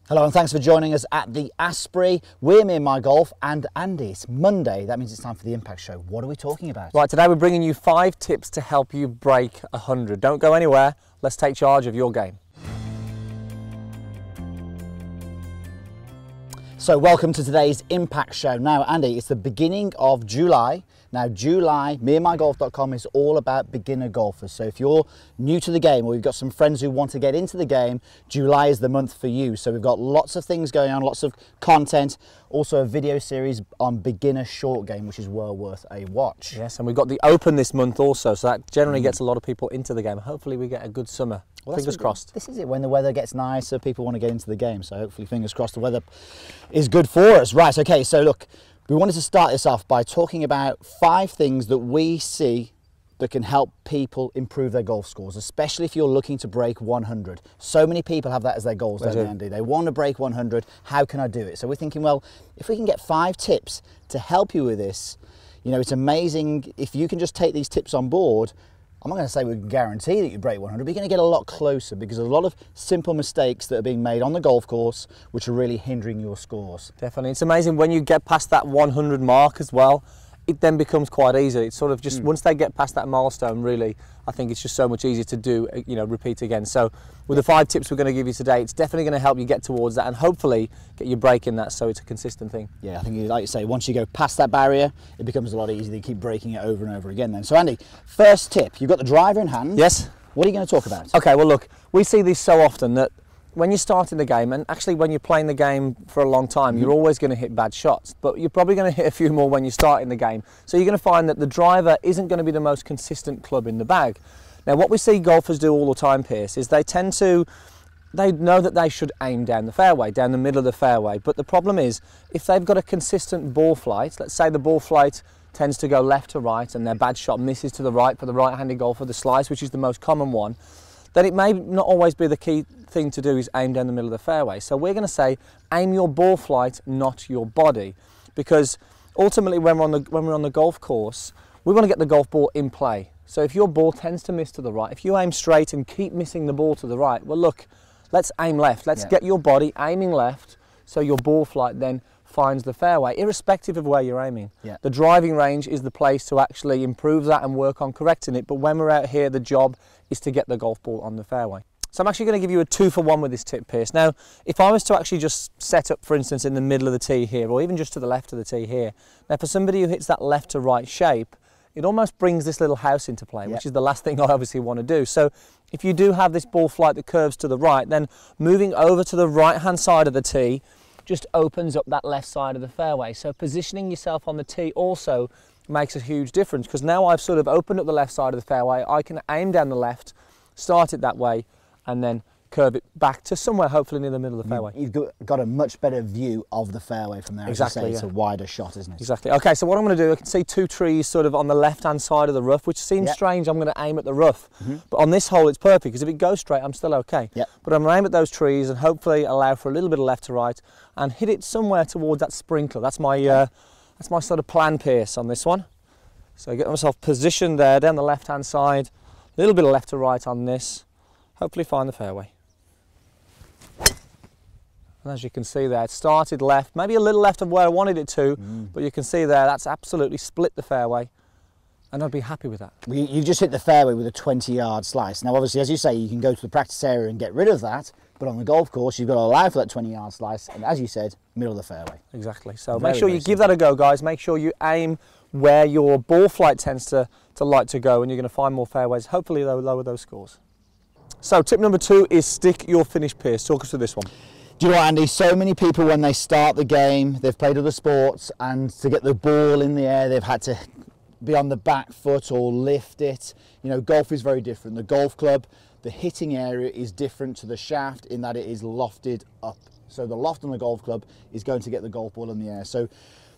Hello and thanks for joining us at the Asprey. We're Me and My Golf and Andy. It's Monday, that means it's time for the Impact Show. What are we talking about? Right, today we're bringing you 5 tips to help you break 100. Don't go anywhere, let's take charge of your game. So welcome to today's Impact Show. Now Andy, it's the beginning of July. Now July, meandmygolf.com is all about beginner golfers. So if you're new to the game or you've got some friends who want to get into the game, July is the month for you. So we've got lots of things going on, lots of content, also a video series on beginner short game, which is well worth a watch. Yes, and we've got the Open this month also, so that generally gets a lot of people into the game. Hopefully we get a good summer. Well, fingers crossed. This is it, when the weather gets nicer, people want to get into the game. So hopefully, fingers crossed, the weather is good for us. Right, okay, so look, we wanted to start this off by talking about 5 things that we see that can help people improve their golf scores, especially if you're looking to break 100. So many people have that as their goals, don't they, Andy? They want to break 100. How can I do it? So we're thinking, well, if we can get 5 tips to help you with this, you know, it's amazing if you can just take these tips on board. I'm not going to say we can guarantee that you break 100, but you're going to get a lot closer because there's a lot of simple mistakes that are being made on the golf course which are really hindering your scores. Definitely. It's amazing when you get past that 100 mark as well, it then becomes quite easy. It's sort of just once they get past that milestone, really, I think it's just so much easier to do, you know, repeat again. So with the 5 tips we're going to give you today, it's definitely going to help you get towards that and hopefully get you breaking that so it's a consistent thing. Yeah, I think, like you say, once you go past that barrier, it becomes a lot easier to keep breaking it over and over again then. So Andy, first tip, you've got the driver in hand. Yes. What are you going to talk about? Okay, well look, we see this so often that when you're starting the game, and actually when you're playing the game for a long time, you're always going to hit bad shots, but you're probably going to hit a few more when you're starting the game. So you're going to find that the driver isn't going to be the most consistent club in the bag. Now what we see golfers do all the time, Pierce, is they know that they should aim down the fairway, down the middle of the fairway, but the problem is, if they've got a consistent ball flight, let's say the ball flight tends to go left to right and their bad shot misses to the right for the right-handed golfer, the slice, which is the most common one, then it may not always be the key thing to do is aim down the middle of the fairway. So we're going to say aim your ball flight, not your body, because ultimately when we're on the golf course, we want to get the golf ball in play. So if your ball tends to miss to the right, if you aim straight and keep missing the ball to the right, well look, let's aim left. Let's get your body aiming left so your ball flight then finds the fairway, irrespective of where you're aiming. Yeah. The driving range is the place to actually improve that and work on correcting it, but when we're out here, the job is to get the golf ball on the fairway. So I'm actually going to give you a 2-for-1 with this tip, Pierce. Now, if I was to actually just set up, for instance, in the middle of the tee here, or even just to the left of the tee here, now for somebody who hits that left to right shape, it almost brings this little house into play, which is the last thing I obviously want to do. So if you do have this ball flight that curves to the right, then moving over to the right-hand side of the tee just opens up that left side of the fairway. So positioning yourself on the tee also makes a huge difference, because now I've sort of opened up the left side of the fairway, I can aim down the left, start it that way, and then curve it back to somewhere hopefully near the middle of the fairway. You've got a much better view of the fairway from there. Exactly, as you say, it's a wider shot, isn't it? Exactly. Okay, so what I'm going to do, I can see 2 trees sort of on the left-hand side of the rough, which seems strange. I'm going to aim at the rough, but on this hole it's perfect, because if it goes straight, I'm still okay. But I'm going to aim at those trees and hopefully allow for a little bit of left to right and hit it somewhere towards that sprinkler. That's my sort of plan, Pierce, on this one. So I get myself positioned there down the left-hand side, a little bit of left to right on this, hopefully find the fairway. And as you can see there, it started left, maybe a little left of where I wanted it to, but you can see there, that's absolutely split the fairway, and I'd be happy with that. You've just hit the fairway with a 20-yard slice. Now obviously, as you say, you can go to the practice area and get rid of that, but on the golf course, you've got to allow for that 20-yard slice, and as you said, middle of the fairway. Exactly, so make sure you give that a go, guys. Make sure you aim where your ball flight tends to like to go, and you're going to find more fairways. Hopefully they'll lower those scores. So tip number 2 is stick your finish, Pierce. Talk us through this one. Do you know what, Andy? So many people, when they start the game, they've played other sports, and to get the ball in the air, they've had to be on the back foot or lift it. You know, golf is very different. The golf club, the hitting area is different to the shaft in that it is lofted up. So the loft on the golf club is going to get the golf ball in the air. So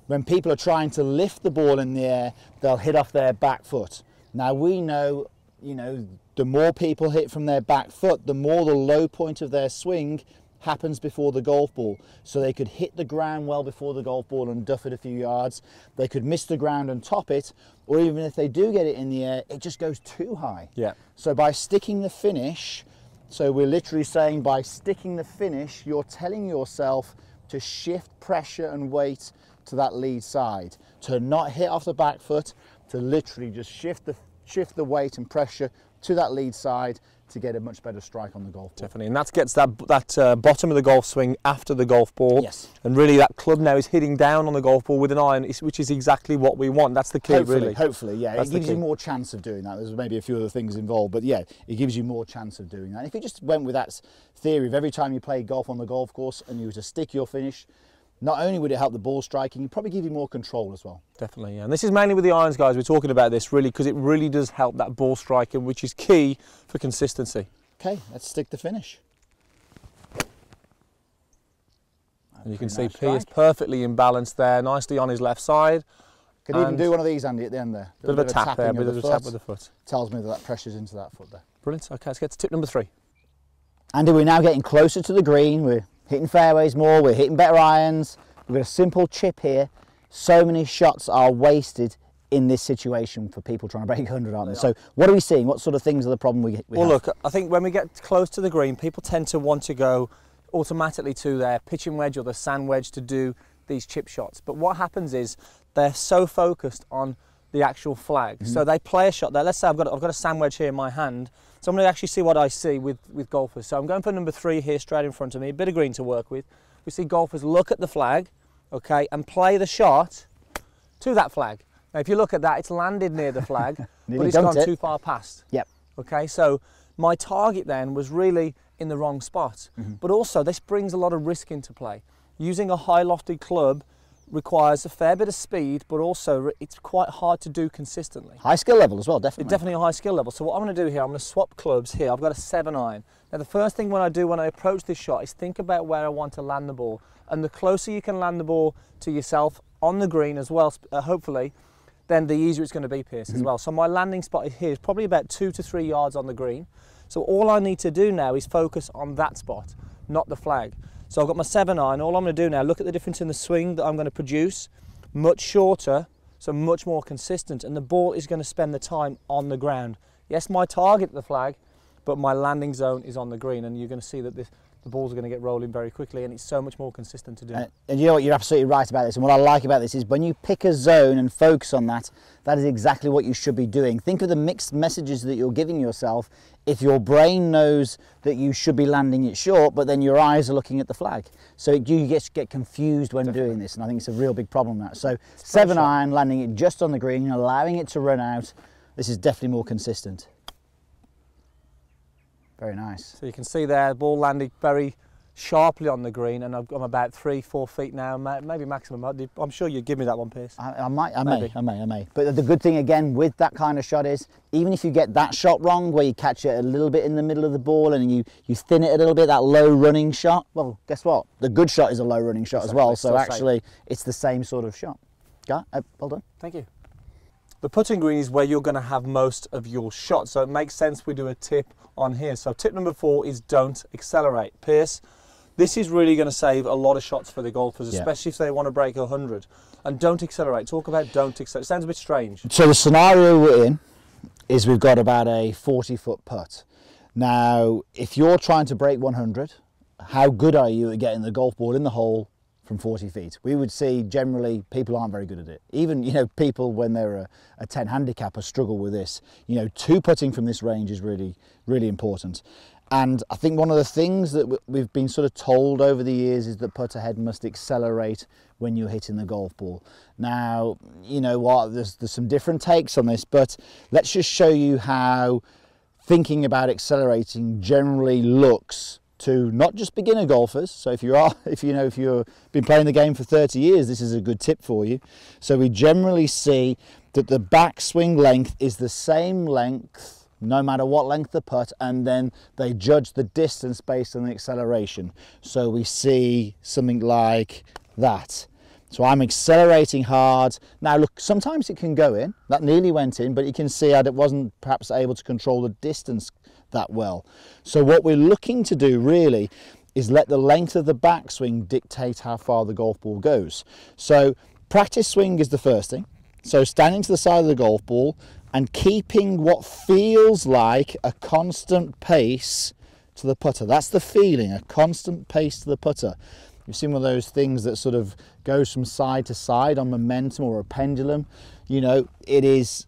when people are trying to lift the ball in the air, they'll hit off their back foot. Now we know, you know, the more people hit from their back foot, the more the low point of their swing happens before the golf ball. So they could hit the ground well before the golf ball and duff it a few yards. They could miss the ground and top it, or even if they do get it in the air, it just goes too high. Yeah. So by sticking the finish, So we're literally saying by sticking the finish, you're telling yourself to shift pressure and weight to that lead side, to not hit off the back foot, to literally just shift the weight and pressure to that lead side to get a much better strike on the golf ball. Definitely, and that gets that bottom of the golf swing after the golf ball. Yes. And really that club now is hitting down on the golf ball with an iron, which is exactly what we want. That's the key, really. Hopefully, yeah. That's it gives you more chance of doing that. There's maybe a few other things involved, but yeah, it gives you more chance of doing that. And if you just went with that theory of every time you play golf on the golf course and you were to stick your finish, not only would it help the ball striking, it'd probably give you more control as well. Definitely, yeah. And this is mainly with the irons, guys. We're talking about this really because it really does help that ball striking, which is key for consistency. Okay, let's stick the finish. And you can see Pierce perfectly imbalanced there, nicely on his left side. Could even do one of these, Andy, at the end there. Bit of a tap there, bit of a tap with the foot. Tells me that pressure's into that foot there. Brilliant. Okay, let's get to tip number 3. Andy, we're now getting closer to the green. We're hitting fairways more, we're hitting better irons. We've got a simple chip here. So many shots are wasted in this situation for people trying to break 100, aren't they? So what are we seeing? What sort of things are the problem we have? Well, look, I think when we get close to the green, people tend to want to go automatically to their pitching wedge or the sand wedge to do these chip shots. But what happens is they're so focused on the actual flag. So they play a shot there. Let's say I've got a sand wedge here in my hand. So I'm going to actually see what I see with golfers. So I'm going for number 3 here straight in front of me, a bit of green to work with. We see golfers look at the flag, okay, and play the shot to that flag. Now, if you look at that, it's landed near the flag, but it's gone too far past. Yep. Okay, so my target then was really in the wrong spot. But also, this brings a lot of risk into play. Using a high lofted club requires a fair bit of speed, but also it's quite hard to do consistently. High skill level as well, definitely. Definitely a high skill level. So what I'm going to do here, I'm going to swap clubs here. I've got a 7 iron. Now the first thing when I do when I approach this shot is think about where I want to land the ball. And the closer you can land the ball to yourself on the green as well, hopefully, then the easier it's going to be, Pierce, as well. So my landing spot here is probably about 2 to 3 yards on the green. So all I need to do now is focus on that spot, not the flag. So I've got my 7 iron. All I'm going to do now, look at the difference in the swing that I'm going to produce. Much shorter, so much more consistent. And the ball is going to spend the time on the ground. Yes, my target at the flag, but my landing zone is on the green. And you're going to see that the balls are going to get rolling very quickly, and it's so much more consistent to do. And you know what, you're absolutely right about this. And what I like about this is when you pick a zone and focus on that, that is exactly what you should be doing. Think of the mixed messages that you're giving yourself. If your brain knows that you should be landing it short, but then your eyes are looking at the flag. So you get confused when doing this, and I think it's a real big problem now. So 7 iron, landing it just on the green, allowing it to run out. This is definitely more consistent. Very nice. So you can see there, the ball landed very sharply on the green, and I'm about 3-4 feet now, maybe maximum. I'm sure you'd give me that one, Pierce. I may. But the good thing again with that kind of shot is, even if you get that shot wrong, where you catch it a little bit in the middle of the ball and you thin it a little bit, that low running shot, well, guess what? The good shot is a low running shot as well. So actually, it's the same sort of shot. Well done. Thank you. The putting green is where you're going to have most of your shots, so it makes sense we do a tip on here. So tip number 4 is don't accelerate. Pierce, this is really going to save a lot of shots for the golfers, especially if they want to break 100. And don't accelerate. Talk about don't accelerate. It sounds a bit strange. So the scenario we're in is we've got about a 40-foot putt. Now, if you're trying to break 100, how good are you at getting the golf ball in the hole from 40 feet? We would see generally people aren't very good at it. Even, you know, people when they're a 10 handicapper struggle with this. You know, 2 putting from this range is really, really important. And I think one of the things that we've been sort of told over the years is that putter head must accelerate when you're hitting the golf ball. Now, you know what, there's some different takes on this, but let's just show you how thinking about accelerating generally looks to not just beginner golfers. So if you've been playing the game for 30 years, this is a good tip for you. So we generally see that the backswing length is the same length no matter what length the putt, and then they judge the distance based on the acceleration. So we see something like that. So I'm accelerating hard. Now look, sometimes it can go in. That nearly went in, but you can see I wasn't perhaps able to control the distance that well. So what we're looking to do really is let the length of the backswing dictate how far the golf ball goes. So practice swing is the first thing. So standing to the side of the golf ball and keeping what feels like a constant pace to the putter. That's the feeling, a constant pace to the putter. You've seen one of those things that sort of goes from side to side on momentum, or a pendulum. You know, it is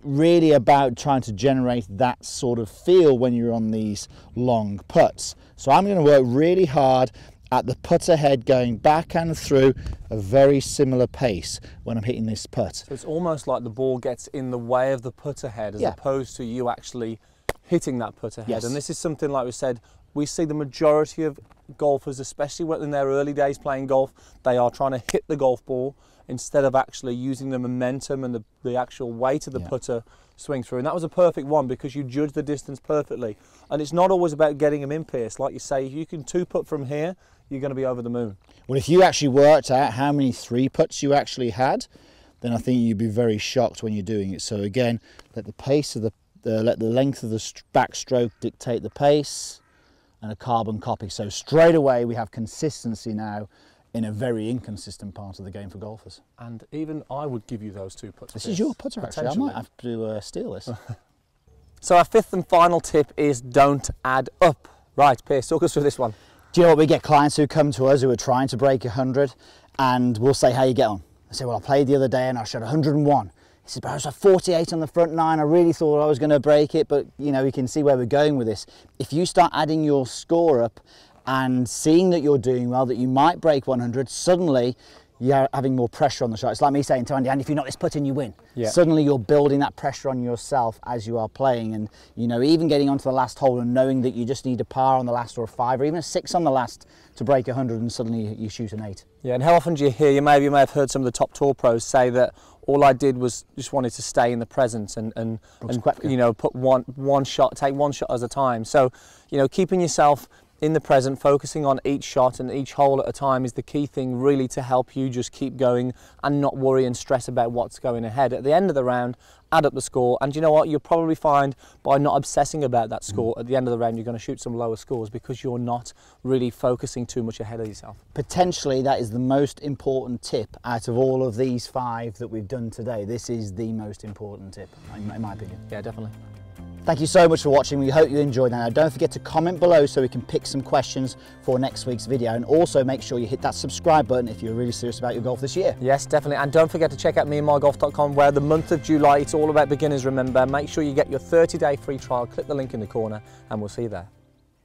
really about trying to generate that sort of feel when you're on these long putts. So I'm going to work really hard at the putter head, going back and through a very similar pace when I'm hitting this putt. So it's almost like the ball gets in the way of the putter head as opposed to you actually hitting that putter head. Yes. And this is something, like we said, we see the majority of golfers, especially in their early days playing golf, they are trying to hit the golf ball instead of actually using the momentum and the actual weight of the putter swing through. And that was a perfect one because you judge the distance perfectly. And it's not always about getting them in, Pierce. Like you say, if you can 2-putt from here, you're going to be over the moon. Well, if you actually worked out how many 3-putts you actually had, then I think you'd be very shocked when you're doing it. So again, let the pace of let the length of the backstroke dictate the pace, and a carbon copy. So straight away we have consistency now in a very inconsistent part of the game for golfers. And even I would give you those 2 putts. This is your putter, actually. I might have to steal this. So our 5th and final tip is don't add up. Right, Pierce, talk us through this one. Do you know what? We get clients who come to us who are trying to break 100, and we'll say, how you get on? I say, well, I played the other day and I shot 101. He said, but I was at 48 on the front 9. I really thought I was going to break it, but you know, you can see where we're going with this. If you start adding your score up and seeing that you're doing well, that you might break 100, suddenly you're having more pressure on the shot. It's like me saying to Andy, if you're not this putting, you win. Yeah. Suddenly you're building that pressure on yourself as you are playing, and you know, even getting onto the last hole and knowing that you just need a par on the last, or a 5, or even a 6 on the last to break 100, and suddenly you shoot an 8. Yeah, and how often do you hear, you may have heard some of the top tour pros say that all I did was just wanted to stay in the present and you know, put one shot, take one shot at a time. So, you know, keeping yourself in the present, focusing on each shot and each hole at a time is the key thing, really, to help you just keep going and not worry and stress about what's going ahead. At the end of the round, add up the score, and you know what, you'll probably find by not obsessing about that score, at the end of the round you're going to shoot some lower scores because you're not really focusing too much ahead of yourself. Potentially that is the most important tip out of all of these 5 that we've done today. This is the most important tip, in my opinion. Yeah, definitely. Thank you so much for watching. We hope you enjoyed that. Now, don't forget to comment below so we can pick some questions for next week's video, and also make sure you hit that subscribe button if you're really serious about your golf this year. Yes, definitely. And don't forget to check out meandmygolf.com, where the month of July, it's all about beginners, remember. Make sure you get your 30-day free trial. Click the link in the corner and we'll see you there.